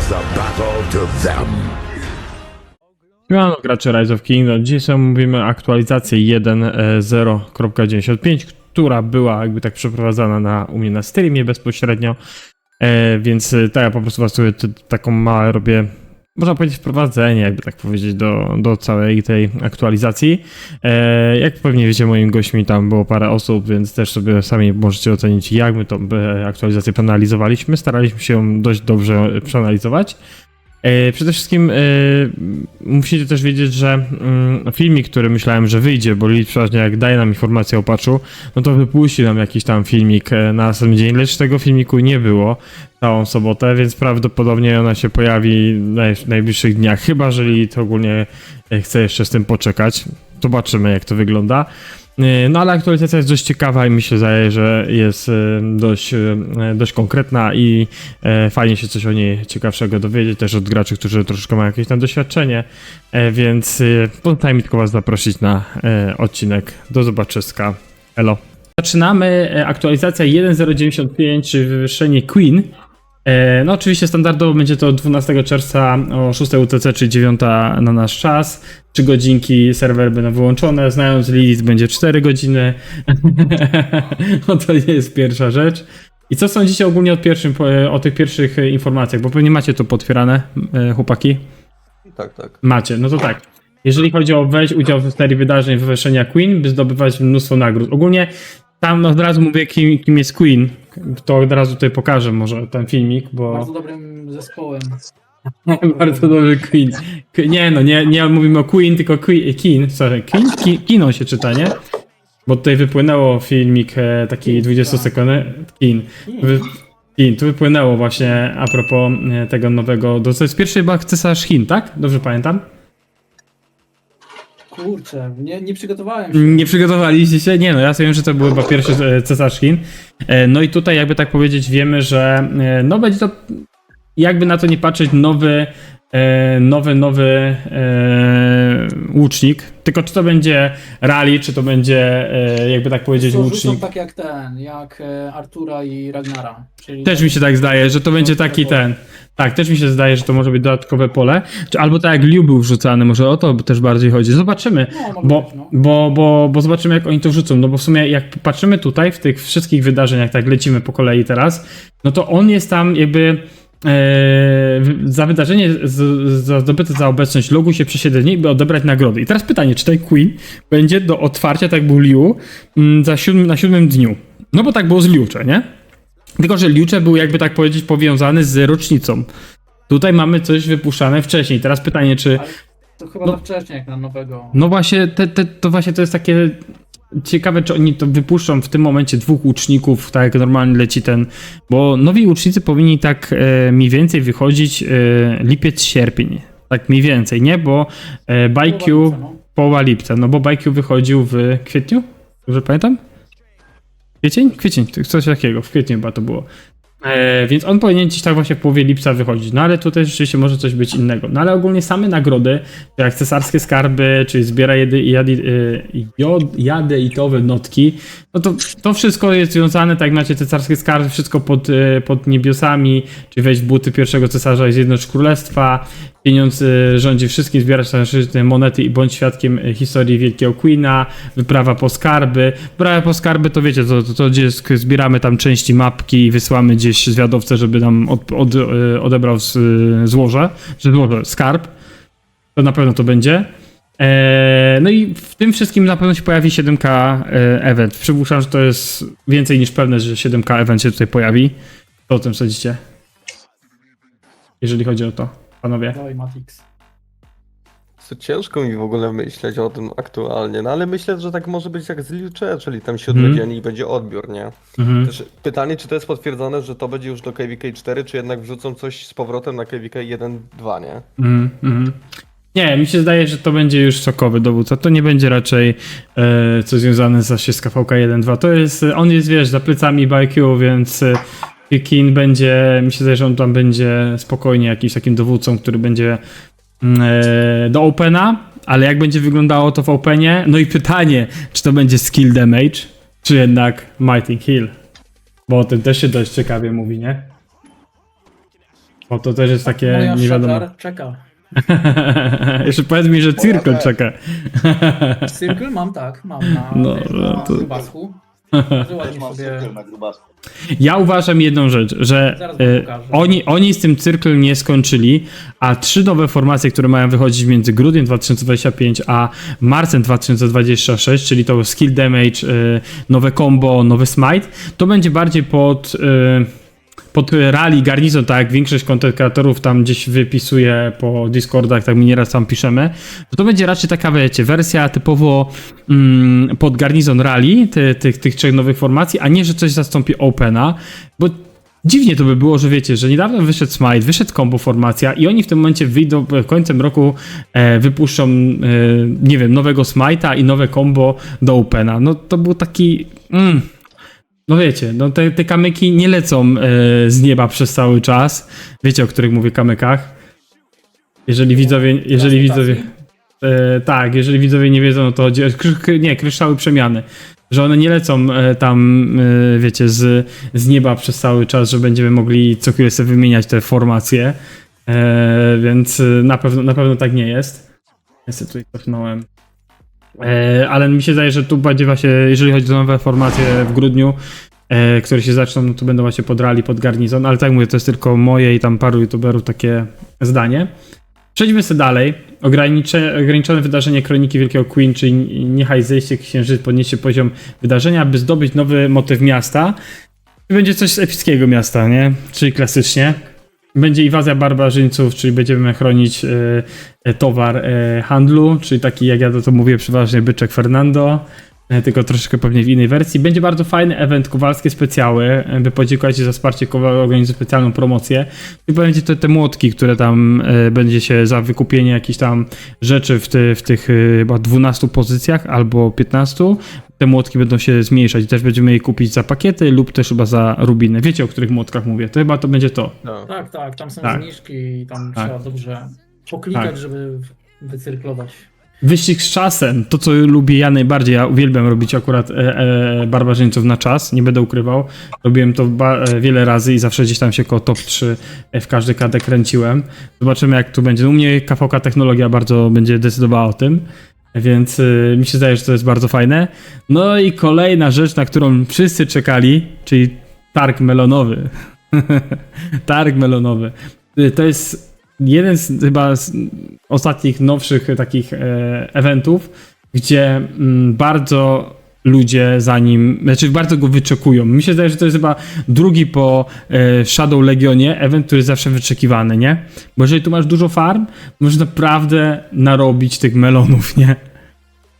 the battle to them. Siemano gracze Rise of Kingdom. Dzisiaj sobie mówimy o aktualizacji 1.0.95, która była jakby tak przeprowadzana u mnie na streamie bezpośrednio. Więc tak, ja po prostu was sobie taką małe robię, można powiedzieć, wprowadzenie, jakby tak powiedzieć, do całej tej aktualizacji. Jak pewnie wiecie, moimi gośćmi tam było parę osób, więc też sobie sami możecie ocenić, jak my tą aktualizację przeanalizowaliśmy. Staraliśmy się ją dość dobrze przeanalizować. Przede wszystkim musicie też wiedzieć, że filmik, który myślałem, że wyjdzie, bo Lilith przeważnie jak daje nam informację o patchu, no to wypuści nam jakiś tam filmik na następny dzień, lecz tego filmiku nie było całą sobotę, więc prawdopodobnie ona się pojawi w najbliższych dniach, chyba że Lilith ogólnie chce jeszcze z tym poczekać. Zobaczymy, jak to wygląda. No ale aktualizacja jest dość ciekawa i myślę, że jest dość konkretna i fajnie się coś o niej ciekawszego dowiedzieć, też od graczy, którzy troszeczkę mają jakieś tam doświadczenie, więc pozostaje mi tylko was zaprosić na odcinek. Do zobaczyska. Elo. Zaczynamy aktualizacja 1.0.95, czyli wywyższenie Queen. No oczywiście standardowo będzie to 12 czerwca o 6 UTC, czyli 9 na nasz czas. 3 godzinki, serwer będą wyłączone, znając Lilith będzie 4 godziny. No to nie jest pierwsza rzecz. I co sądzicie ogólnie o tych pierwszych informacjach, bo pewnie macie to potwierane, chłopaki? Tak. Macie, no to tak. Jeżeli chodzi o wejść udział w serii wydarzeń wywyższenia Queen, by zdobywać mnóstwo nagród. Ogólnie tam od razu mówię, kim jest Queen. To od razu tutaj pokażę może ten filmik, bo... Bardzo dobrym zespołem. Bardzo dobry Queen. Nie mówimy o Queen, tylko Queen. Sorry, Kino się czyta, nie? Bo tutaj wypłynęło filmik taki 20-sekundowy. Chin. Tu wypłynęło właśnie a propos tego nowego... To jest pierwszy chyba cesarz Chin, tak? Dobrze pamiętam? Kurczę, nie przygotowałem się. Nie przygotowaliście się? Nie no, ja sobie wiem, że to był chyba pierwszy cesarz Chin. No i tutaj jakby tak powiedzieć wiemy, że no będzie to, jakby na to nie patrzeć, nowy łucznik. Tylko czy to będzie rally, czy to będzie jakby tak powiedzieć Co, łucznik. rzucą tak jak Artura i Ragnara. Czyli Też mi się tak zdaje, że to będzie taki ten. Tak, też mi się zdaje, że to może być dodatkowe pole. Albo tak jak Liu był wrzucany, może o to też bardziej chodzi. Zobaczymy, No, może być, no. bo zobaczymy, jak oni to wrzucą. No bo w sumie jak patrzymy tutaj w tych wszystkich wydarzeniach, tak lecimy po kolei teraz, no to on jest tam jakby za wydarzenie zdobyte za obecność logu się przez 7 dni, by odebrać nagrody. I teraz pytanie, czy ten Queen będzie do otwarcia, tak jak był Liu, na 7 dniu? No bo tak było z Liucze, nie? Tylko że Liucze był, jakby tak powiedzieć, powiązany z rocznicą. Tutaj mamy coś wypuszczane wcześniej. Teraz pytanie, czy... Ale to chyba za wcześnie jak na nowego. No właśnie, to właśnie to jest takie ciekawe, czy oni to wypuszczą w tym momencie 2 łuczników, tak jak normalnie leci ten... Bo nowi łucznicy powinni tak mniej więcej wychodzić lipiec, sierpień. Tak mniej więcej, nie? Bo ByQ... Połowa lipca, no bo ByQ wychodził w kwietniu? Dobrze pamiętam? Kwiecień, coś takiego, w kwietniu chyba to było. Więc on powinien gdzieś tak właśnie w połowie lipca wychodzić. No ale tutaj rzeczywiście może coś być innego. No ale ogólnie same nagrody, jak cesarskie skarby, czyli zbiera jadeitowe notki, no to wszystko jest związane, tak jak macie cesarskie skarby, wszystko pod niebiosami, czyli wejść w buty pierwszego cesarza i zjednocz królestwa, pieniądz rządzi wszystkim, zbierać monety i bądź świadkiem historii Wielkiego Queena, wyprawa po skarby. Wyprawa po skarby to wiecie, to gdzie zbieramy tam części mapki i wysyłamy gdzieś zwiadowcę, żeby nam odebrał złoże, skarb. To na pewno to będzie. No i w tym wszystkim na pewno się pojawi 7K event. Przypuszczam, że to jest więcej niż pewne, że 7K event się tutaj pojawi. Co o tym sądzicie? Jeżeli chodzi o to, panowie. Dawaj, Matix. Co ciężko mi w ogóle myśleć o tym aktualnie, no ale myślę, że tak może być jak z Liucze, czyli tam 7 dzień i będzie odbiór, nie? Też pytanie, czy to jest potwierdzone, że to będzie już do KVK 4, czy jednak wrzucą coś z powrotem na KVK 1.2, nie? Nie, mi się zdaje, że to będzie już sokowy dowódca. To nie będzie raczej coś związane z KVK 1.2. To jest, on jest, wiesz, za plecami ByQ, więc Kin będzie, mi się zdaje, że on tam będzie spokojnie jakimś takim dowódcą, który będzie do Opena, ale jak będzie wyglądało to w Openie? No i pytanie, czy to będzie skill damage, czy jednak mighty heal? Bo o tym też się dość ciekawie mówi, nie? Bo to też jest takie Moja nie wiadomo. Shajar czeka. Jeszcze powiedz mi, że Circle czeka. Cyrkel mam, tak, mam na, No, na to- grubasku. Też Ładnie mam sobie... cyrkel na grubasku. Ja uważam jedną rzecz, że Zaraz wam pokażę. oni z tym Circle nie skończyli, a 3 nowe formacje, które mają wychodzić między grudniem 2025 a marcem 2026, czyli to Skill Damage, nowe combo, nowy Smite, to będzie bardziej pod rally garnizon, tak jak większość content kreatorów tam gdzieś wypisuje po Discordach, tak my nieraz tam piszemy, to będzie raczej taka, wiecie, wersja typowo pod garnizon rally tych 3 nowych formacji, a nie, że coś zastąpi Opena, bo dziwnie to by było, że wiecie, że niedawno wyszedł Smite, wyszedł combo formacja i oni w tym momencie wyjdą, końcem roku wypuszczą, nie wiem, nowego Smite'a i nowe combo do Opena. No to był taki... No wiecie, no te kamyki nie lecą z nieba przez cały czas. Wiecie, o których mówię kamykach. Jeżeli widzowie... tak, jeżeli widzowie nie wiedzą, no to chodzi o kryształy przemiany. Że one nie lecą tam, wiecie, z nieba przez cały czas, że będziemy mogli co chwilę sobie wymieniać te formacje. Więc na pewno tak nie jest. Ja sobie tutaj cofnąłem. Ale mi się zdaje, że tu będzie właśnie, jeżeli chodzi o nowe formacje w grudniu, które się zaczną, no to będą właśnie podrali pod garnizon, ale tak mówię, to jest tylko moje i tam paru youtuberów takie zdanie. Przejdźmy sobie dalej. Ograniczone wydarzenie Kroniki Wielkiego Queen, czyli niechaj zejście księżyc podniesie poziom wydarzenia, aby zdobyć nowy motyw miasta. I będzie coś z epickiego miasta, nie? Czyli klasycznie. Będzie inwazja barbarzyńców, czyli będziemy chronić towar handlu, czyli taki, jak ja to mówię, przeważnie byczek Fernando, tylko troszeczkę pewnie w innej wersji. Będzie bardzo fajny event, kowalskie specjały, by podziękować za wsparcie Kowal organizuje specjalną promocję. I będzie to te młotki, które tam będzie się za wykupienie jakichś tam rzeczy w tych chyba 12 pozycjach albo 15. Te młotki będą się zmniejszać i też będziemy je kupić za pakiety lub też chyba za rubiny. Wiecie, o których młotkach mówię? To chyba to będzie to. No. Tak, tam są Tak. zniżki i tam Tak. trzeba dobrze poklikać, Tak. żeby wycyrklować. Wyścig z czasem, to co lubię ja najbardziej, ja uwielbiam robić akurat barbarzyńców na czas, nie będę ukrywał. Robiłem to wiele razy i zawsze gdzieś tam się koło top 3 w każdy KD kręciłem. Zobaczymy jak tu będzie. No, u mnie KVK technologia bardzo będzie decydowała o tym, więc mi się zdaje, że to jest bardzo fajne. No i kolejna rzecz, na którą wszyscy czekali, czyli targ melonowy. Targ melonowy. To jest jeden z chyba z ostatnich nowszych takich eventów, gdzie bardzo ludzie bardzo go wyczekują. Mi się zdaje, że to jest chyba drugi po Shadow Legionie event, który jest zawsze wyczekiwany, nie? Bo jeżeli tu masz dużo farm, możesz naprawdę narobić tych melonów, nie?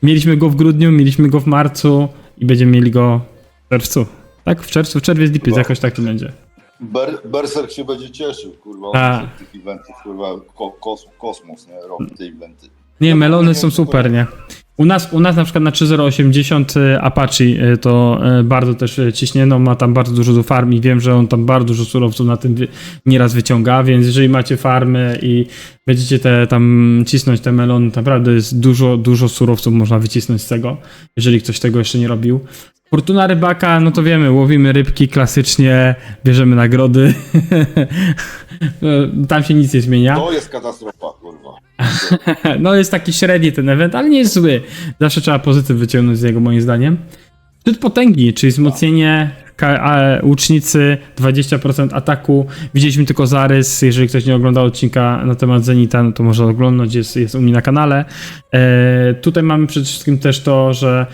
Mieliśmy go w grudniu, mieliśmy go w marcu i będziemy mieli go w czerwcu. Tak? W czerwiec, lipiec, jakoś tak to będzie. Berserk się będzie cieszył, kurwa, Tak. od tych eventów, kurwa, kosmos, nie? Robi te eventy. Nie, melony są super, nie? U nas na przykład na 3080 Apache to bardzo też ciśnie, no ma tam bardzo dużo farm i wiem, że on tam bardzo dużo surowców na tym nieraz wyciąga, więc jeżeli macie farmy i będziecie tam cisnąć te melony, naprawdę jest dużo surowców można wycisnąć z tego, jeżeli ktoś tego jeszcze nie robił. Fortuna rybaka, no to wiemy, łowimy rybki klasycznie, bierzemy nagrody, tam się nic nie zmienia. To jest katastrofa, kurwa. No jest taki średni ten event, ale nie jest zły. Zawsze trzeba pozytyw wyciągnąć z niego moim zdaniem. Szczyt potęgi, czyli wzmocnienie łucznicy, 20% ataku. Widzieliśmy tylko zarys, jeżeli ktoś nie oglądał odcinka na temat Zenita, no to może oglądać, jest u mnie na kanale. Tutaj mamy przede wszystkim też to, że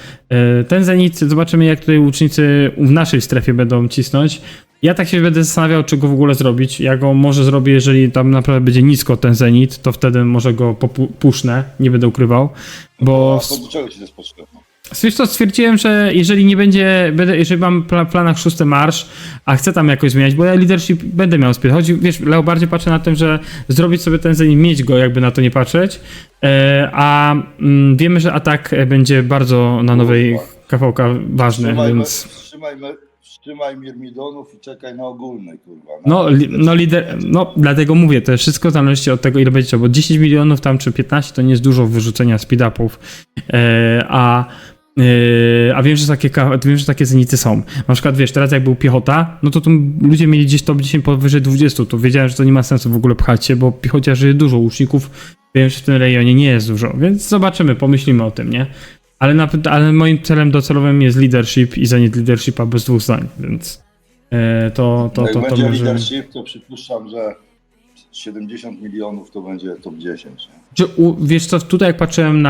ten Zenit, zobaczymy jak tutaj łucznicy w naszej strefie będą cisnąć. Ja tak się będę zastanawiał, czy go w ogóle zrobić. Ja go może zrobię, jeżeli tam naprawdę będzie nisko ten Zenit, to wtedy może go pusznę, nie będę ukrywał, bo... A to do czego ci to jest potrzebne? Wiesz co, stwierdziłem, że jeżeli nie będzie, jeżeli mam w planach 6 marsz, a chcę tam jakoś zmieniać, bo ja leadership będę miał spied. Chodzi, wiesz, Leo, bardziej patrzę na tym, że zrobić sobie ten Zenit, mieć go, jakby na to nie patrzeć, a wiemy, że atak będzie bardzo na nowej KVK ważny, więc... Wstrzymaj Myrmidonów i czekaj na ogólnej, kurwa. No, dlatego mówię, to wszystko zależy od tego, ile będzie, bo 10 milionów tam czy 15 to nie jest dużo wyrzucenia speed-upów, a A wiem, że takie zenity są. Na przykład, wiesz, teraz jak był piechota, no to ludzie mieli gdzieś top 10 powyżej 20, to wiedziałem, że to nie ma sensu w ogóle pchać się, bo chociaż jest dużo łuczników, wiem, że w tym rejonie nie jest dużo, więc zobaczymy, pomyślimy o tym, nie? Ale moim celem docelowym jest leadership i zenit leadershipa bez dwóch zdań, więc to Jak będzie może... leadership, to przypuszczam, że 70 milionów to będzie top 10. Nie? Wiesz co, tutaj jak patrzyłem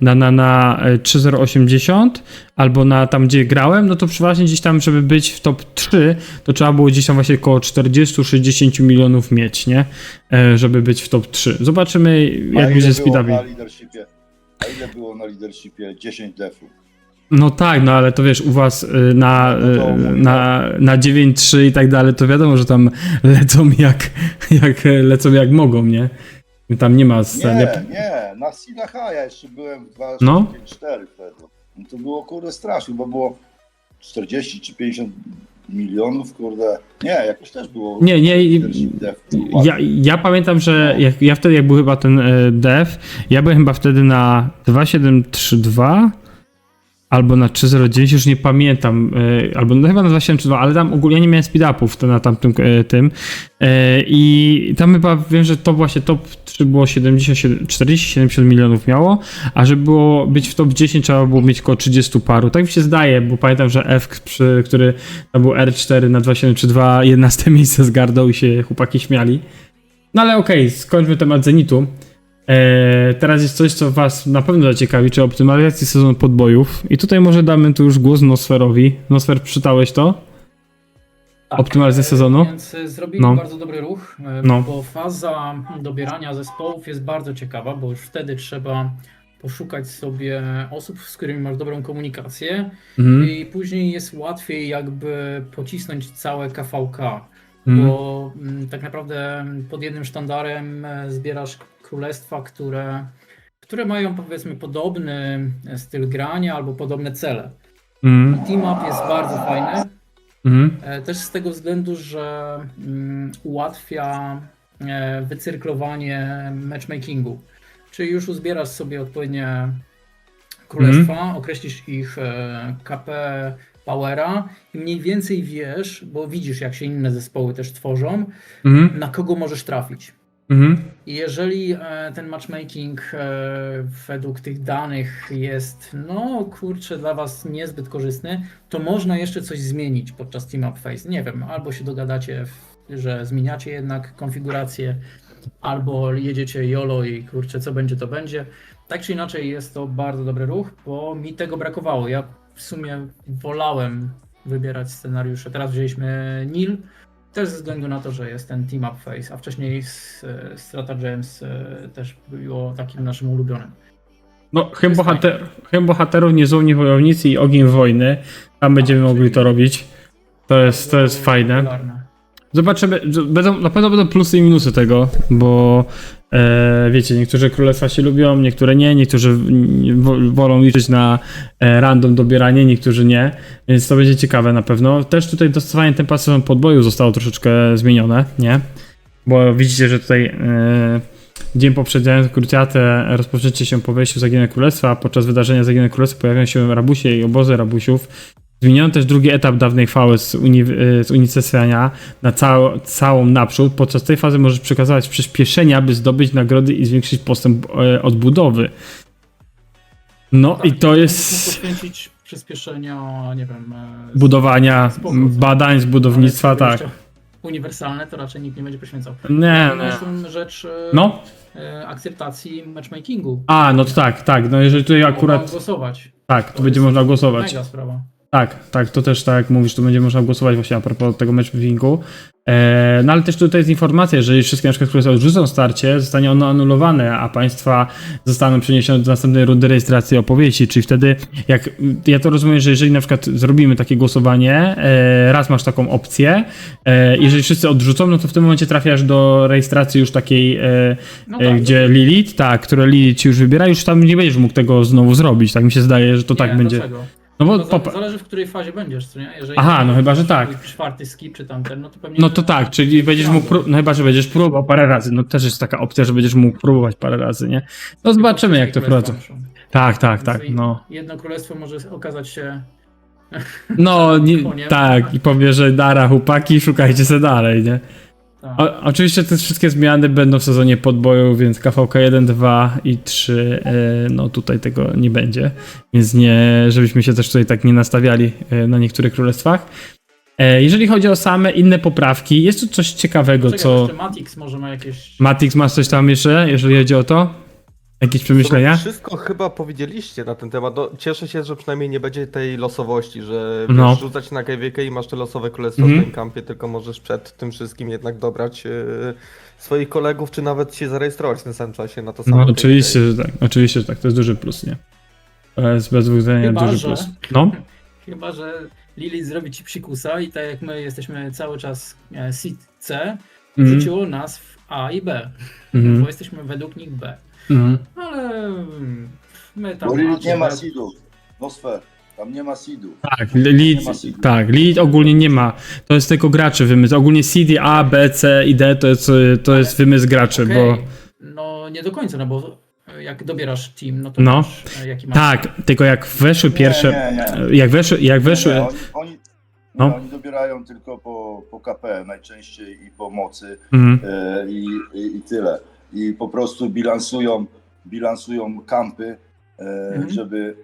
na 3080 albo na tam, gdzie grałem, no to przeważnie gdzieś tam, żeby być w top 3, to trzeba było gdzieś tam właśnie około 40-60 milionów mieć, nie? Żeby być w top 3. Zobaczymy, jak będzie speedupie. A ile było na leadershipie 10 defów? No tak, no ale to wiesz, u was na 9-3 i tak dalej, to wiadomo, że tam lecą jak mogą, nie? Tam nie ma... Nie, na Sina High jeszcze byłem w 2.4 No. wtedy. No to było kurde strasznie, bo było 40 czy 50 milionów, kurde. Nie, jakoś też było. Nie, leadership def. ja pamiętam, że ja wtedy, jak był chyba ten dev, ja byłem chyba wtedy na 2.732 albo na 3.09, już nie pamiętam, albo no chyba na 2.732, ale tam ogólnie nie miałem speed-upów na tamtym tym i tam chyba wiem, że to właśnie top 3 było 40-70 milionów miało, a żeby było być w top 10 trzeba było mieć około 30 paru. Tak mi się zdaje, bo pamiętam, że F, który tam był R4 na 2.732, 11 miejsce zgarnął i się chłopaki śmiali. No ale okej, skończmy temat Zenitu. Teraz jest coś, co was na pewno zaciekawi, czy optymalizacji sezonu podbojów. I tutaj może damy tu już głos Nosferowi. Nosfer, przeczytałeś to? Tak, Optymalizacja sezonu? Więc zrobili No. bardzo dobry ruch, No. bo faza dobierania zespołów jest bardzo ciekawa, bo już wtedy trzeba poszukać sobie osób, z którymi masz dobrą komunikację i później jest łatwiej jakby pocisnąć całe KVK, bo tak naprawdę pod jednym sztandarem zbierasz królestwa, które mają powiedzmy podobny styl grania albo podobne cele. Team up jest bardzo fajny, też z tego względu, że ułatwia wycyrklowanie matchmakingu. Czyli już uzbierasz sobie odpowiednie królestwa, określisz ich KP powera i mniej więcej wiesz, bo widzisz, jak się inne zespoły też tworzą, na kogo możesz trafić. I jeżeli ten matchmaking według tych danych jest, no kurczę, dla was niezbyt korzystny, to można jeszcze coś zmienić podczas Team Up Phase. Nie wiem, albo się dogadacie, że zmieniacie jednak konfigurację, albo jedziecie YOLO i kurczę, co będzie, to będzie. Tak czy inaczej jest to bardzo dobry ruch, bo mi tego brakowało. Ja w sumie wolałem wybierać scenariusze. Teraz wzięliśmy Nil, też ze względu na to, że jest ten Team Up Phase, a wcześniej Strata Gems też było takim naszym ulubionym. No, chem bohaterów, niezłomni wojownicy i ogień wojny. Tam będziemy mogli to robić. To jest fajne. Popularne. Zobaczymy, na pewno będą plusy i minusy tego, bo wiecie, niektóre królestwa się lubią, niektóre nie, niektórzy wolą liczyć na random dobieranie, niektórzy nie, więc to będzie ciekawe na pewno. Też tutaj dostosowanie tempa sezonu podboju zostało troszeczkę zmienione, nie? Bo widzicie, że tutaj dzień poprzedzający krucjatę rozpoczęcie się po wejściu Zaginione Królestwa, a podczas wydarzenia Zaginione Królestwa pojawiają się rabusie i obozy rabusiów. Zmieniono też drugi etap dawnej chwały z unicestwiania na całą naprzód. Podczas tej fazy możesz przekazywać przyspieszenia, by zdobyć nagrody i zwiększyć postęp odbudowy. No Tak, i to jest... Poświęcić przyspieszenia, nie wiem... budowania, spoko, badań z budownictwa, ale tak. uniwersalne to raczej nikt nie będzie poświęcał. Nie. Rzecz No. akceptacji matchmakingu. A, no to tak, no jeżeli tutaj Można akurat... głosować. Tak, tu będzie można głosować. Mega sprawa. Tak, to też tak jak mówisz, tu będzie można głosować właśnie a propos tego matchmakingu. No ale też tutaj jest informacja, jeżeli wszystkie na przykład, które odrzucą starcie, zostanie ono anulowane, a państwa zostaną przeniesione do następnej rundy rejestracji opowieści, czyli wtedy, jak ja to rozumiem, że jeżeli na przykład zrobimy takie głosowanie, raz masz taką opcję, jeżeli wszyscy odrzucą, no to w tym momencie trafiasz do rejestracji już takiej, gdzie Lilith, które Lilith ci już wybiera, już tam nie będziesz mógł tego znowu zrobić, tak mi się zdaje, że to tak będzie. Dlaczego? No bo zależy, w której fazie będziesz, co nie? Jeżeli no chyba, że tak. Czwarty skip czy tamten, no to pewnie... No to tak, czyli będziesz mógł, no chyba, że będziesz próbował parę razy, no też jest taka opcja, że będziesz mógł próbować parę razy, nie? No zobaczymy jak to prowadzą. Tak, Więc no. Jedno królestwo może okazać się... No, nie, koniem. tak, i powie, że dara, chłopaki, szukajcie se dalej, nie? Tak. Oczywiście te wszystkie zmiany będą w sezonie podboju, więc KVK 1, 2 i 3, no tutaj tego nie będzie, więc nie, żebyśmy się też tutaj tak nie nastawiali na niektórych królestwach. Jeżeli chodzi o same inne poprawki, jest tu coś ciekawego, Czekaj, co... jeszcze Matix może ma jakieś... Matix, masz coś tam jeszcze, jeżeli chodzi o to? Jakieś przemyślenia? Wszystko chyba powiedzieliście na ten temat. No, cieszę się, że przynajmniej nie będzie tej losowości, że No. wiesz, rzucać na KVK i masz te losowe królestwo Mhm. w tym kampie, tylko możesz przed tym wszystkim jednak dobrać swoich kolegów, czy nawet się zarejestrować w tym samym czasie na to samo. No KVK. oczywiście, że tak, to jest duży plus, nie? To jest bez dwóch zdań Chyba, duży że- plus. No, Chyba, że Lilith zrobi ci psikusa i tak jak my jesteśmy cały czas seed C, rzuciło nas w A i B, bo jesteśmy według nich B. Ale my tam... Bo Lilith nie ma B. seedów. No sfer. Tam nie ma seedów. tak, lead ogólnie nie ma. To jest tylko graczy wymysł. Ogólnie CD, A, B, C i D to jest wymysł graczy, Okej, bo... no nie do końca, no bo jak dobierasz team, no to No. masz, jaki masz... Tak, tylko jak weszły pierwsze... Nie. Jak weszły... Nie, oni, No. oni dobierają tylko po KP najczęściej i po mocy Mhm. i tyle. I po prostu bilansują kampy, żeby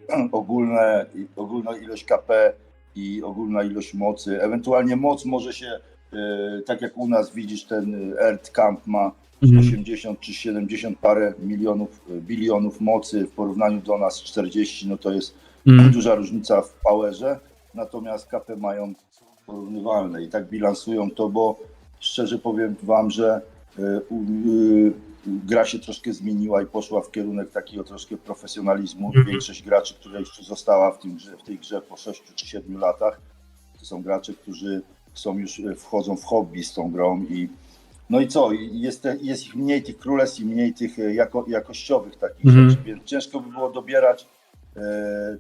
ogólna ilość KP i ogólna ilość mocy, ewentualnie moc może się, tak jak u nas widzisz, ten Earth Camp ma 80 czy 70 parę bilionów mocy, w porównaniu do nas 40, no to jest duża różnica w powerze, natomiast KP mają porównywalne i tak bilansują to, bo szczerze powiem wam, że gra się troszkę zmieniła i poszła w kierunek takiego troszkę profesjonalizmu. Większość graczy, która jeszcze została w tej grze po 6 czy 7 latach, to są gracze, którzy wchodzą w hobby z tą grą i no i co? Jest ich mniej tych królestw i mniej tych jakościowych takich rzeczy, więc ciężko by było dobierać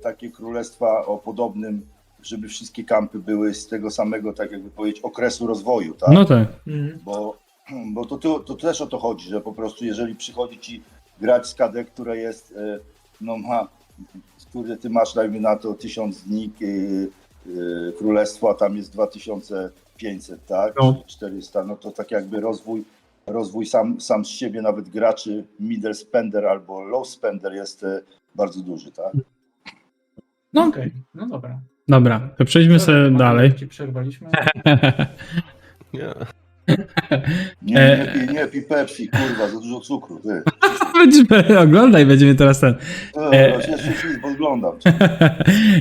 takie królestwa o podobnym, żeby wszystkie kampy były z tego samego, tak jakby powiedzieć, okresu rozwoju, tak? No tak. Bo to też o to chodzi, że po prostu jeżeli przychodzi ci grać z KD, które jest, no które ty masz, dajmy na to 1000 dni królestwa, tam jest 2500, tak? No. 400, no to tak jakby rozwój sam z siebie, nawet graczy middle spender albo low spender jest bardzo duży, tak? No. Okej, no dobra. Dobra, to przejdźmy sobie dalej. Ci przerwaliśmy. Nie. Nie pij Pepsi, kurwa, za dużo cukru, ty. Oglądaj, będziemy teraz ten... Jeszcze nic, podglądam.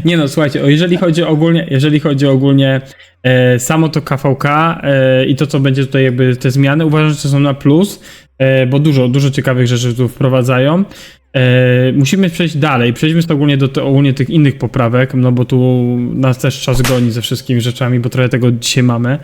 Nie no, słuchajcie, jeżeli chodzi ogólnie samo to KVK i to, co będzie tutaj jakby te zmiany, uważam, że to są na plus, bo dużo ciekawych rzeczy tu wprowadzają. Musimy przejść dalej, przejdźmy sobie ogólnie tych innych poprawek, no bo tu nas też czas goni ze wszystkimi rzeczami, bo trochę tego dzisiaj mamy.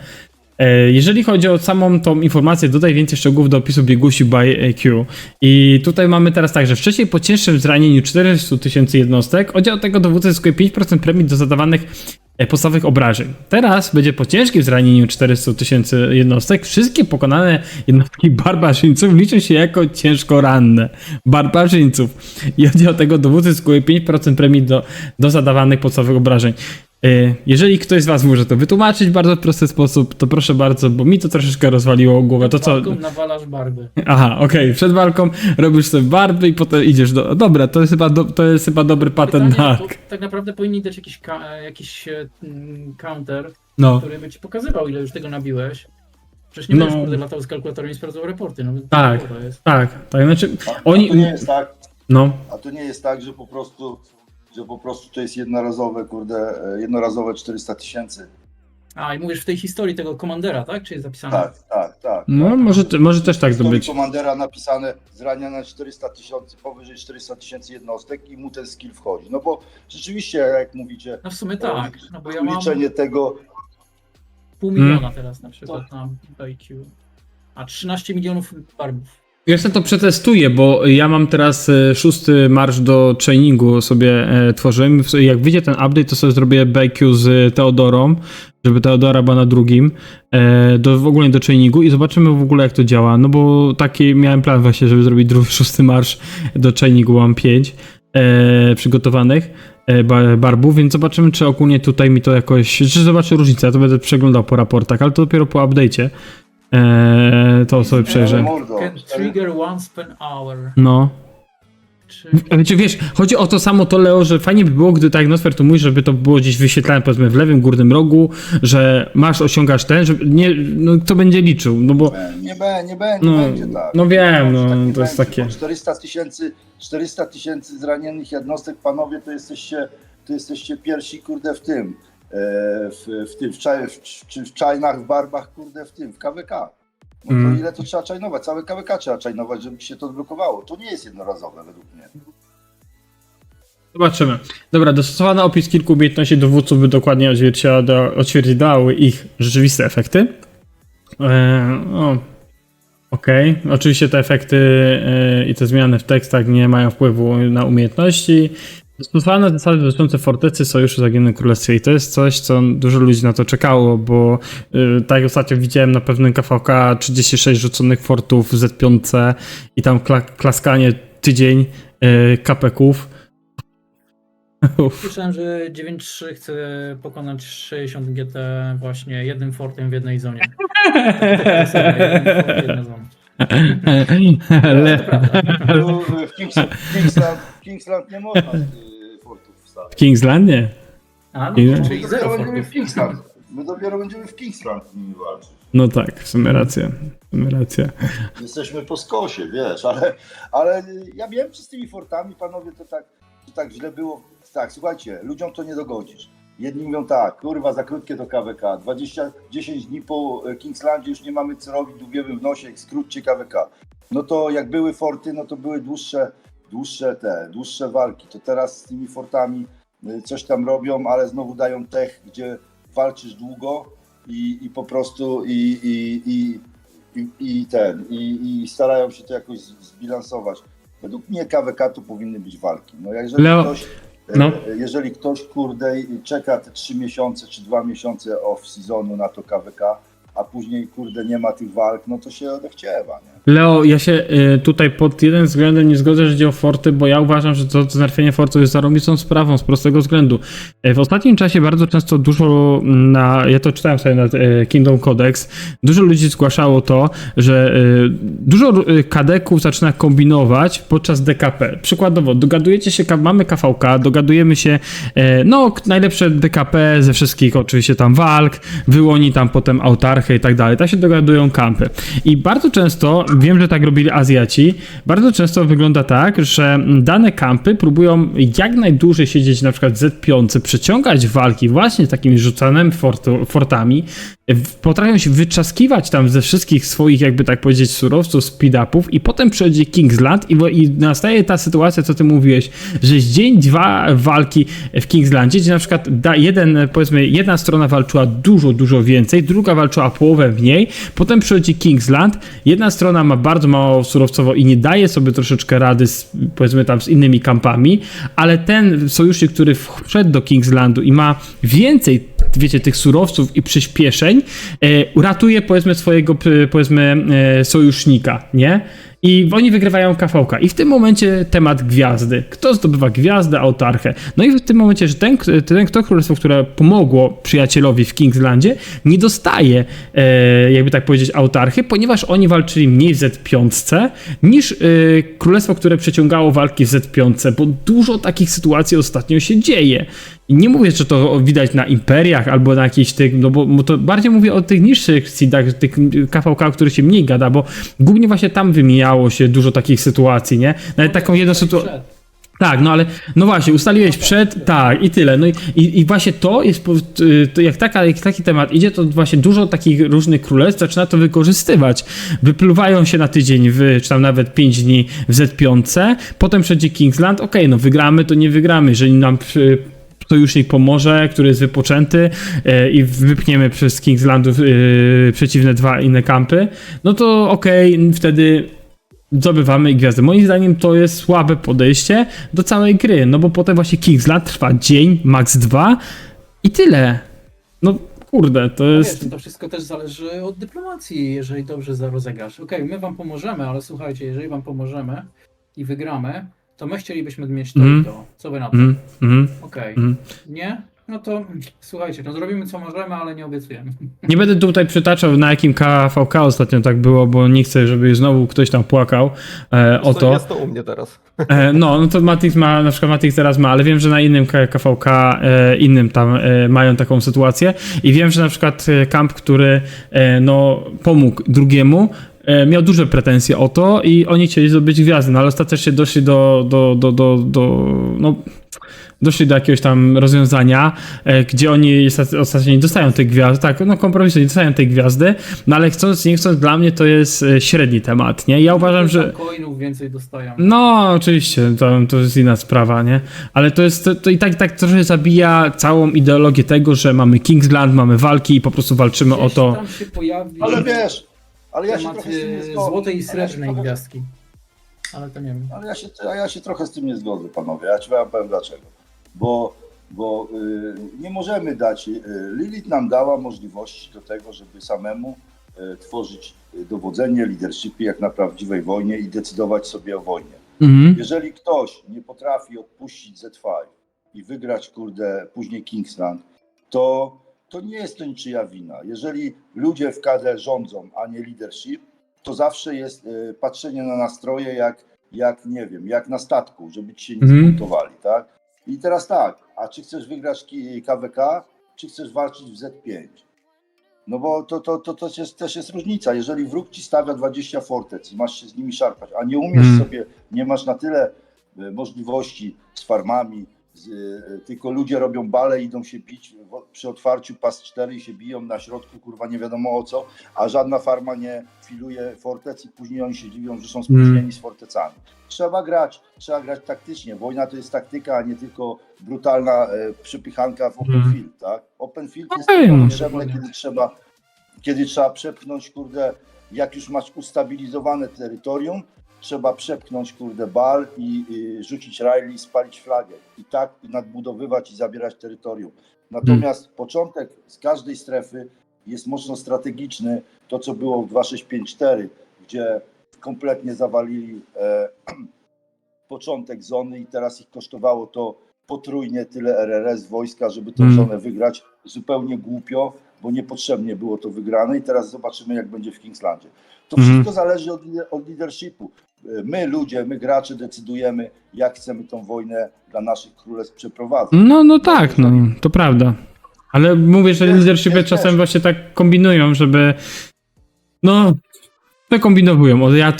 Jeżeli chodzi o samą tą informację, dodaj więcej szczegółów do opisu biegusi by Q. I tutaj mamy teraz tak, że wcześniej po cięższym zranieniu 400 000 jednostek oddział tego dowódcy zyskuje 5% premii do zadawanych podstawowych obrażeń. Teraz będzie po ciężkim zranieniu 400 000 jednostek wszystkie pokonane jednostki barbarzyńców liczą się jako ciężko ranne barbarzyńców. I oddział tego dowódcy zyskuje 5% premii do zadawanych podstawowych obrażeń. Jeżeli ktoś z was może to wytłumaczyć w bardzo prosty sposób, to proszę bardzo, bo mi to troszeczkę rozwaliło głowę. To co? Walką nawalasz barwy. Aha, okej, przed walką robisz sobie barwy i potem idziesz do... Dobra, to jest chyba dobry patent Pytanie, na... to tak naprawdę powinni dać jakiś counter, No, który by ci pokazywał, ile już tego nabiłeś. Przecież nie No. będziesz kurde latał z kalkulatorem i sprawdzał raporty. No, Tak. To jest. tak, znaczy oni... A to nie jest tak, No, że po prostu to jest jednorazowe 400 000. A, i mówisz w tej historii tego komandera, tak? Czy jest zapisane? Tak. no może też tak to Historii być. komandera napisane zrania na 400 000, powyżej 400 000 jednostek i mu ten skill wchodzi. No bo rzeczywiście, jak mówicie, No w sumie tak, no bo ja mam liczenie tego, 500 000 teraz na przykład na BQ, a 13 milionów barbów. Ja sobie to przetestuję, bo ja mam teraz 6 marsz do trainingu sobie tworzyłem. Jak wyjdzie ten update, to sobie zrobię BQ z Teodorą, żeby Teodora była na drugim, ogólnie do trainingu i zobaczymy w ogóle jak to działa, no bo taki miałem plan właśnie, żeby zrobić 6 marsz do trainingu, mam 5. przygotowanych barbów, więc zobaczymy, czy ogólnie tutaj mi to jakoś, czy zobaczę różnicę, ja to będę przeglądał po raportach, ale to dopiero po update'cie to sobie przejrzę. Mordo, Can trigger once per hour. No. Czyli... Wiecie, wiesz, chodzi o to samo to, Leo, że fajnie by było, gdy tak Nosfer tu mówi, żeby to było gdzieś wyświetlane, powiedzmy, w lewym górnym rogu, że osiągasz ten, żeby nie, no kto będzie liczył, no bo... Nie będzie tak. No wiem, no Tak nie to jest będzie, takie... bo 400 tysięcy zranionych jednostek, panowie, to jesteście pierwsi, kurde, w tym, w czajnach, w barbach, kurde, w KWK. No to ile to trzeba czajnować? Całe KWK trzeba czajnować, żeby się to odblokowało. To nie jest jednorazowe według mnie. Zobaczymy. Dobra, dostosowany opis kilku umiejętności dowódców by dokładnie odzwierciedlały ich rzeczywiste efekty. Okej. Oczywiście te efekty i te zmiany w tekstach nie mają wpływu na umiejętności. Dostosowane zasady dotyczące fortecy Sojuszu Zaginione Królestwie i to jest coś, co dużo ludzi na to czekało, bo tak jak ostatnio widziałem na pewnym KVK 36 rzuconych fortów w Z5 i tam klaskanie tydzień kapeków. Słyszałem, że 9.3 chce pokonać 60 GT właśnie jednym fortem w jednej zonie. Tu w Kingsland nie można fortów wstawiać. W Kingsland nie. A, no, Ile? czyli zero fortów. My dopiero będziemy w Kingsland z nimi walczyć. No tak, w sumie racja. Jesteśmy po skosie, wiesz, ale ja wiem, czy z tymi fortami, panowie, to tak źle było. Tak, słuchajcie, ludziom to nie dogodzisz. Jedni mówią tak, kurwa, za krótkie to KWK. 10 dni po Kingslandzie już nie mamy co robić, długiemy w nosie, skróćcie KWK. No to jak były forty, no to były dłuższe walki. To teraz z tymi fortami coś tam robią, ale znowu dają tech, gdzie walczysz długo i po prostu i starają się to jakoś zbilansować. Według mnie KWK to powinny być walki. No jeżeli ktoś, kurde, czeka te 3 miesiące czy 2 miesiące off-seasonu na to KWK, a później, kurde, nie ma tych walk, no to się odechciewa, nie? Leo, ja się tutaj pod jeden względem nie zgodzę, że chodzi o forty, bo ja uważam, że to znerfienie fortów jest zarobistą sprawą z prostego względu. W ostatnim czasie bardzo często ja to czytałem sobie na Kingdom Codex, dużo ludzi zgłaszało to, że dużo kadeków zaczyna kombinować podczas DKP. Przykładowo, dogadujecie się, mamy KVK, dogadujemy się, najlepsze DKP ze wszystkich oczywiście tam walk, wyłoni tam potem autarchę i tak dalej. Tak się dogadują kampy. I bardzo często, wiem, że tak robili Azjaci, bardzo często wygląda tak, że dane kampy próbują jak najdłużej siedzieć na przykład w Z5, przeciągać walki właśnie takimi rzucanymi fortami, potrafią się wyczaskiwać tam ze wszystkich swoich, jakby tak powiedzieć, surowców, speed-upów i potem przychodzi Kingsland i nastaje ta sytuacja, co ty mówiłeś, że jest dzień, 2 walki w Kingslandzie, gdzie na przykład jedna strona walczyła dużo więcej, druga walczyła połowę mniej, potem przychodzi Kingsland, jedna strona ma bardzo mało surowcowo i nie daje sobie troszeczkę rady z innymi kampami, ale ten sojusznik, który wszedł do Kingslandu i ma więcej, wiecie, tych surowców i przyspieszeń, ratuje swojego sojusznika, nie? I oni wygrywają KVK. I w tym momencie temat gwiazdy. Kto zdobywa gwiazdę, autarchę? No i w tym momencie, że to królestwo, które pomogło przyjacielowi w Kingslandzie, nie dostaje, jakby tak powiedzieć, autarchy, ponieważ oni walczyli mniej w Z5 niż królestwo, które przeciągało walki w Z5, bo dużo takich sytuacji ostatnio się dzieje. I nie mówię, że to widać na imperiach albo na jakichś tych, no bo to bardziej mówię o tych niższych seedach, tych KVK, o których się mniej gada, bo głównie właśnie tam wymieniało się dużo takich sytuacji, nie? Nawet taką jedną sytuację. Tak, no ale, no właśnie, ustaliłeś przed, tak, i tyle. No i właśnie to jest, jak taki temat idzie, to właśnie dużo takich różnych królestw zaczyna to wykorzystywać. Wypluwają się na tydzień, czy tam nawet 5 dni w Z5, potem przyjdzie Kingsland, no wygramy, to nie wygramy, jeżeli nam sojusznik pomoże, który jest wypoczęty i wypchniemy przez Kingslandu przeciwne 2 inne kampy, no to wtedy zdobywamy gwiazdę. Moim zdaniem to jest słabe podejście do całej gry, no bo potem właśnie Kingsland trwa dzień, max 2 i tyle. No kurde, to jest... Wiesz, to wszystko też zależy od dyplomacji, jeżeli dobrze rozegrasz. My wam pomożemy, ale słuchajcie, jeżeli wam pomożemy i wygramy, to my chcielibyśmy mieć to i to. Co wy na to? Okej. Nie? No to słuchajcie, no zrobimy co możemy, ale nie obiecujemy. Nie będę tutaj przytaczał, na jakim KVK ostatnio tak było, bo nie chcę, żeby znowu ktoś tam płakał o to. Jest to u mnie teraz. No to Matix ma, na przykład Matix teraz ma, ale wiem, że na innym KVK, innym tam mają taką sytuację i wiem, że na przykład kamp, który no pomógł drugiemu, miał duże pretensje o to i oni chcieli zdobyć gwiazdy, no ale ostatecznie doszli doszli do jakiegoś tam rozwiązania, gdzie oni ostatecznie nie dostają tej gwiazdy, tak, no kompromisu nie dostają tej gwiazdy, no ale chcąc, nie chcąc, dla mnie to jest średni temat, nie? Ja uważam, że... Coinów więcej dostają. No, oczywiście, to jest inna sprawa, nie? Ale to i tak trochę zabija całą ideologię tego, że mamy Kingsland, mamy walki i po prostu walczymy o to. Tam się pojawi Ale wiesz, ale ja się temat trochę z tym nie zgodzę. złotej i srebrnej gwiazdki. Ale to nie wiem. Ale ja się trochę z tym nie zgodzę, panowie. Ja ci wam powiem dlaczego. Bo nie możemy dać, Lilith nam dała możliwości do tego, żeby samemu tworzyć dowodzenie, leadershipy jak na prawdziwej wojnie i decydować sobie o wojnie. Jeżeli ktoś nie potrafi odpuścić Z5 i wygrać, kurde, później Kingsland, to nie jest to niczyja wina. Jeżeli ludzie w KD rządzą, a nie leadership, to zawsze jest patrzenie na nastroje jak nie wiem, jak na statku, żeby ci się nie zbuntowali, tak? I teraz tak, a czy chcesz wygrać KWK, czy chcesz walczyć w Z5? No bo to też jest różnica. Jeżeli wróg ci stawia 20 fortec i masz się z nimi szarpać, a nie umiesz sobie, nie masz na tyle możliwości z farmami, tylko ludzie robią bale, idą się bić przy otwarciu pas 4 i się biją na środku, kurwa nie wiadomo o co, a żadna farma nie filuje fortec i później oni się dziwią, że są spóźnieni z fortecami. Trzeba grać taktycznie. Wojna to jest taktyka, a nie tylko brutalna przypychanka w open field, tak? Open field jest potrzebne, kiedy trzeba przepchnąć, kurde, jak już masz ustabilizowane terytorium, trzeba przepchnąć, kurde, bal i rzucić Riley, spalić flagę. I tak nadbudowywać i zabierać terytorium. Natomiast początek z każdej strefy jest mocno strategiczny. To, co było w 2654, gdzie kompletnie zawalili początek zony i teraz ich kosztowało to potrójnie tyle RRS wojska, żeby tę zonę wygrać. Zupełnie głupio, bo niepotrzebnie było to wygrane i teraz zobaczymy, jak będzie w Kingslandzie. To wszystko zależy od leadershipu. My ludzie, my gracze decydujemy, jak chcemy tą wojnę dla naszych królestw przeprowadzać. No tak, no to prawda. Ale mówię, że leadershipy czasem właśnie tak kombinują, żeby kombinowują. Ja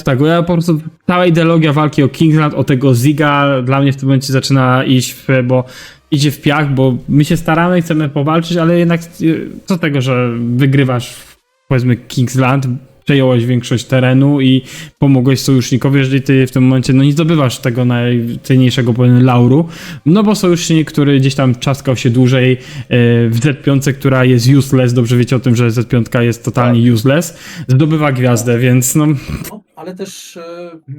po prostu cała ideologia walki o Kingsland, o tego Ziga dla mnie w tym momencie zaczyna iść idzie w piach, bo my się staramy, chcemy powalczyć, ale jednak co z tego, że wygrywasz powiedzmy Kingsland, przejąłeś większość terenu i pomogłeś sojusznikowi, jeżeli ty w tym momencie nie zdobywasz tego najcenniejszego lauru, no bo sojusznik, który gdzieś tam czaskał się dłużej w Z5, która jest useless, dobrze wiecie o tym, że Z5 jest totalnie useless, zdobywa gwiazdę, więc no, ale też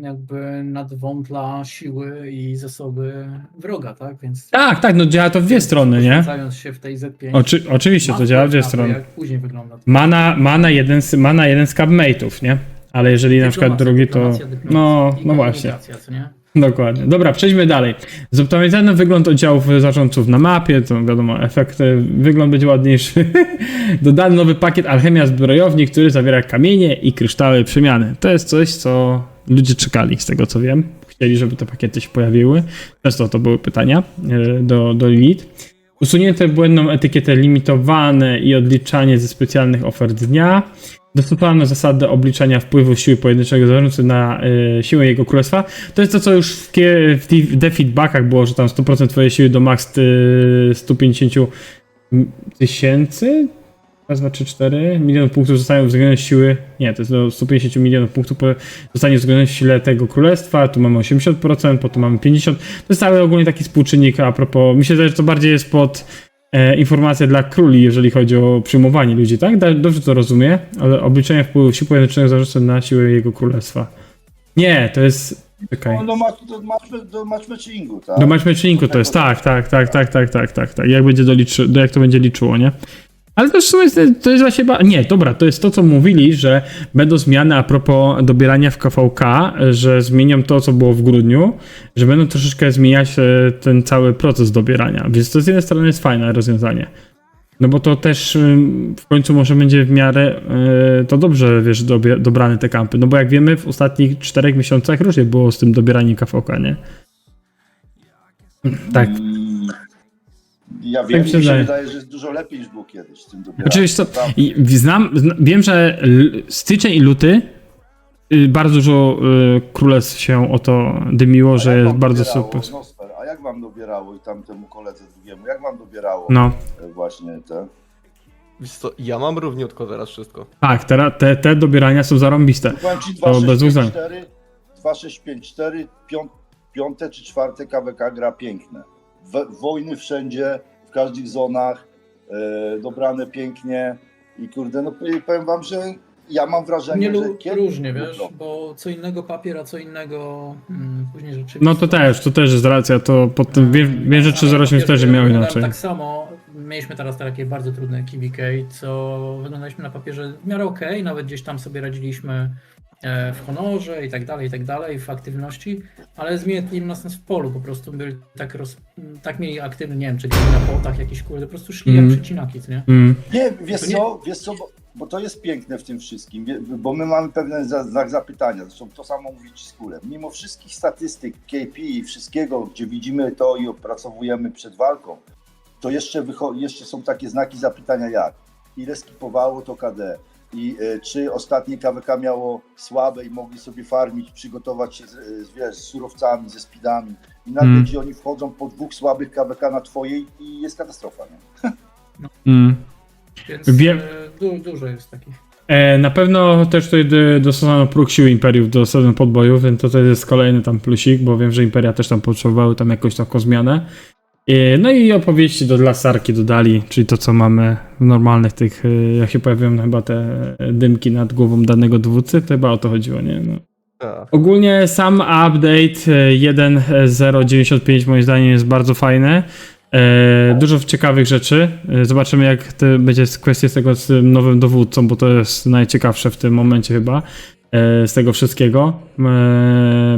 jakby nadwątla siły i zasoby wroga, tak? Więc tak, no działa to w dwie strony, nie? Zając się w tej Z5. Oczywiście to działa w dwie strony. Jak później wygląda. Ma na jeden z capmate'ów, nie? Ale jeżeli na przykład drugi, to... No właśnie. Co nie? Dokładnie. Dobra, przejdźmy dalej. Zoptymalizowano wygląd oddziałów zarządców na mapie, to wiadomo, wygląd będzie ładniejszy. Dodany nowy pakiet Alchemia Zbrojowni, który zawiera kamienie i kryształy przemiany. To jest coś, co ludzie czekali, z tego co wiem. Chcieli, żeby te pakiety się pojawiły. Często to były pytania do Lilith. Usunięto błędną etykietę limitowane i odliczanie ze specjalnych ofert dnia. Dostosowano zasadę obliczania wpływu siły pojedynczego zarządcy na siłę jego królestwa. To jest to, co już w defeedbackach było, że tam 100% twojej siły do max 150 tysięcy? Raz, dwa, trzy, 4 milionów punktów zostanie uwzględnione siły. Nie, to jest do 150 milionów punktów zostanie uwzględnione w sile tego królestwa. Tu mamy 80%, potem mamy 50%. To jest cały ogólnie taki współczynnik a propos. Myślę, że to bardziej jest pod informacja dla króli, jeżeli chodzi o przyjmowanie ludzi, tak? Dobrze to rozumiem, ale obliczenie wpływu sił pojedynczego zarządcy na siłę jego królestwa. Nie, to jest... Okay. Do matchmatchingu, tak? Do matchmatchingu to jest, tak. Jak będzie jak to będzie liczyło, nie? Ale też w sumie to jest właśnie... Nie, dobra, to jest to, co mówili, że będą zmiany a propos dobierania w KVK, że zmienią to, co było w grudniu, że będą troszeczkę zmieniać ten cały proces dobierania. Więc to z jednej strony jest fajne rozwiązanie. No bo to też w końcu może będzie w miarę to dobrze, wiesz, dobrane te kampy. No bo jak wiemy, w ostatnich 4 miesiącach różnie było z tym dobieraniem KVK, nie? Tak. Ja wiem, Tak się mi się wydaje. wydaje, że jest dużo lepiej niż było kiedyś z tym dobieraniem. Oczywiście, Prawda? wiem, że styczeń i luty bardzo dużo królestw się o to dymiło, A że jak jest wam bardzo dobierało, super. Nosfer, a jak wam dobierało i tamtemu koledze drugiemu, jak wam dobierało No, właśnie te? Wiesz co, ja mam równiutko teraz wszystko. tak, teraz te dobierania są zarąbiste. Powiem ci To bez dwóch zdań. 2654, piąte czy czwarte KWK gra piękne. Wojny wszędzie, w każdych zonach, dobrane pięknie i kurde, no powiem wam, że ja mam wrażenie, Nie że różnie, wiesz, bo co innego papier, a co innego później rzeczywistość. No to też jest racja, to pod tym wiem, że 308 też miał inaczej. Tak samo, mieliśmy teraz takie bardzo trudne KVK, co wyglądaliśmy na papierze w miarę okej, nawet gdzieś tam sobie radziliśmy w honorze i tak dalej, w aktywności, ale zmietli nas w polu, po prostu byli tak mieli aktywny, nie wiem, czy na potach jakieś kurde, po prostu szli jak przecinaki, co nie? Nie, wiesz co, bo to jest piękne w tym wszystkim, bo my mamy pewien znak zapytania, zresztą to samo mówi ci z Kulem. Mimo wszystkich statystyk, KP i wszystkiego, gdzie widzimy to i opracowujemy przed walką, to jeszcze są takie znaki zapytania jak ile skipowało to KD i czy ostatnie KWK miało słabe i mogli sobie farmić, przygotować się z surowcami, ze speedami i nagle ci oni wchodzą po 2 słabych KWK na twojej i jest katastrofa, nie? Więc dużo jest takich. Na pewno też tutaj dostosowano próg siły Imperiów do sezonu podbojów, więc to jest kolejny tam plusik, bo wiem, że Imperia też tam potrzebowały tam jakąś taką zmianę. No i opowieści dla Sarki dodali, czyli to, co mamy w normalnych tych, jak się pojawią chyba te dymki nad głową danego dowódcy, to chyba o to chodziło, nie? No. Tak. Ogólnie sam update 1.0.95 moim zdaniem jest bardzo fajny. Dużo ciekawych rzeczy. Zobaczymy, jak to będzie kwestia z tego z tym nowym dowódcą, bo to jest najciekawsze w tym momencie chyba z tego wszystkiego.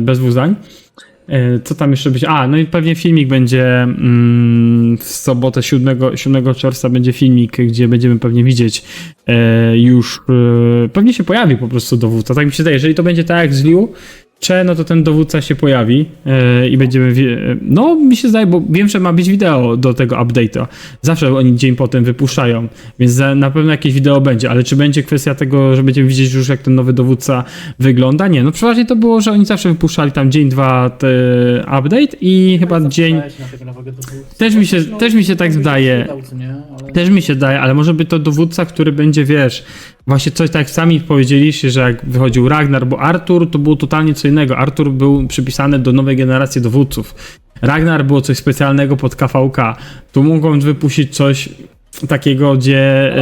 Bez dwóch zdań. Co tam jeszcze być? No i pewnie filmik będzie w sobotę 7 czerwca będzie filmik, gdzie będziemy pewnie widzieć już, pewnie się pojawi po prostu dowódca. Tak mi się zdaje, jeżeli to będzie tak jak z Liu, no to ten dowódca się pojawi i będziemy... No, mi się zdaje, bo wiem, że ma być wideo do tego update'a. Zawsze oni dzień potem wypuszczają, więc na pewno jakieś wideo będzie, ale czy będzie kwestia tego, że będziemy widzieć już, jak ten nowy dowódca wygląda? Nie, no przeważnie to było, że oni zawsze wypuszczali tam dzień, 2 update i chyba dzień... Też mi się tak zdaje. Też mi się daje, ale może by to dowódca, który będzie, wiesz, właśnie coś tak jak sami powiedzieliście, że jak wychodził Ragnar, bo Artur to było totalnie co innego. Artur był przypisany do nowej generacji dowódców. Ragnar było coś specjalnego pod KVK. Tu mogą wypuścić coś takiego, gdzie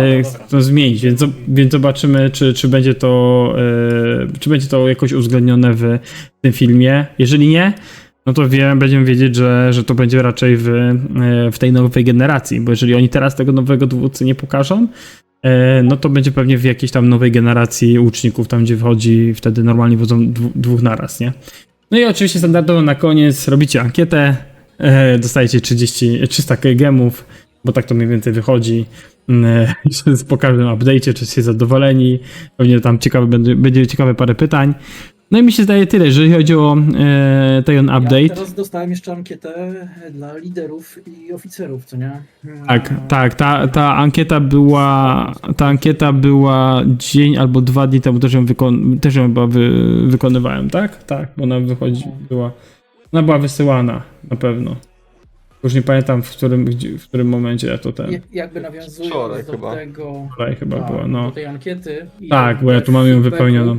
to zmienić, więc zobaczymy, czy będzie to jakoś uwzględnione w tym filmie. Jeżeli nie, no to będziemy wiedzieć, że to będzie raczej w tej nowej generacji, bo jeżeli oni teraz tego nowego dowódcy nie pokażą, no to będzie pewnie w jakiejś tam nowej generacji łuczników, tam gdzie wchodzi, wtedy normalnie wodzą dwóch naraz, nie? No i oczywiście standardowo na koniec robicie ankietę, dostajecie 300 gemów, bo tak to mniej więcej wychodzi. Po każdym update'cie, czy jesteście zadowoleni, pewnie tam będzie ciekawe parę pytań. No i mi się zdaje tyle, jeżeli chodzi o ten update. Ja teraz dostałem jeszcze ankietę dla liderów i oficerów, co nie? Tak, ta ankieta była dzień albo 2 dni temu, też ją chyba wykonywałem, tak? Tak, bo ona ona była wysyłana, na pewno. Już nie pamiętam w którym momencie ja to Jakby nawiązując Wczoraj do chyba. tego... Wczoraj chyba była, no. Do tej ankiety. Tak, bo ja tu mam ją wypełnioną.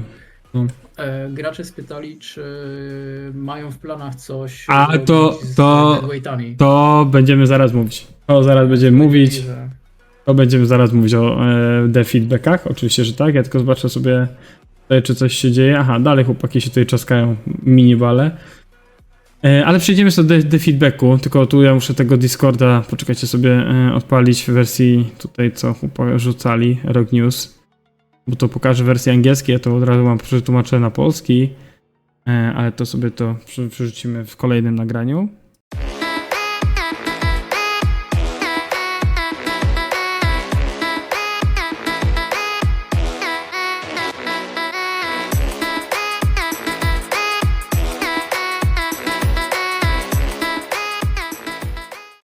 Gracze spytali, czy mają w planach coś to będziemy zaraz mówić. Będziemy zaraz mówić o feedbackach. Oczywiście, że tak. Ja tylko zobaczę sobie tutaj, czy coś się dzieje. Aha, dalej chłopaki się tutaj czaskają minibale. Ale przejdziemy sobie do feedbacku, tylko tu ja muszę tego Discorda, poczekajcie sobie, odpalić w wersji tutaj, co chłopaki rzucali, Rock News. Bo to pokażę wersję angielską, ja to od razu mam przetłumaczone na polski, ale to sobie to przerzucimy w kolejnym nagraniu.